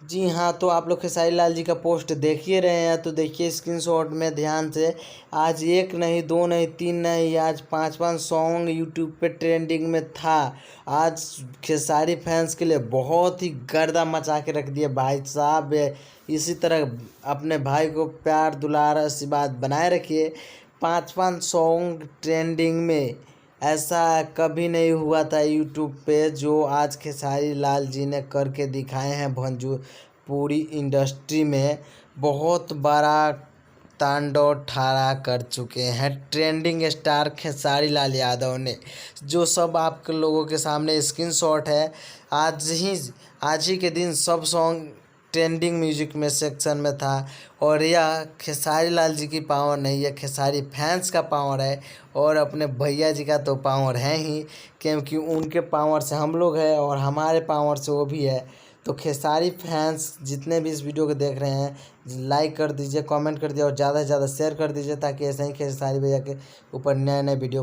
जी हाँ, तो आप लोग खेसारी लाल जी का पोस्ट देख ही रहे हैं, तो देखिए स्क्रीनशॉट में ध्यान से। आज एक नहीं, दो नहीं, तीन नहीं, आज 5-5 सॉन्ग यूट्यूब पे ट्रेंडिंग में था। आज खेसारी फैंस के लिए बहुत ही गर्दा मचा के रख दिया भाई साहब। इसी तरह अपने भाई को प्यार दुलार आशीर्वाद बनाए रखिए। 5-5 सॉन्ग ट्रेंडिंग में, ऐसा कभी नहीं हुआ था यूट्यूब पे जो आज खेसारी लाल जी ने करके दिखाए हैं। भंजू पूरी इंडस्ट्री में बहुत बड़ा तांडव ठड़ा कर चुके हैं ट्रेंडिंग स्टार खेसारी लाल यादव ने। जो सब आप लोगों के सामने स्क्रीनशॉट है, आज ही के दिन सब सॉन्ग ट्रेंडिंग म्यूजिक में सेक्शन में था। और यह खेसारी लाल जी की पावर नहीं है, खेसारी फैंस का पावर है। और अपने भैया जी का तो पावर है ही, क्योंकि उनके पावर से हम लोग हैं और हमारे पावर से वो भी है। तो खेसारी फैंस जितने भी इस वीडियो को देख रहे हैं, लाइक कर दीजिए, कमेंट कर दीजिए और ज़्यादा से ज़्यादा शेयर कर दीजिए, ताकि ऐसे ही खेसारी भैया के ऊपर नए नए वीडियो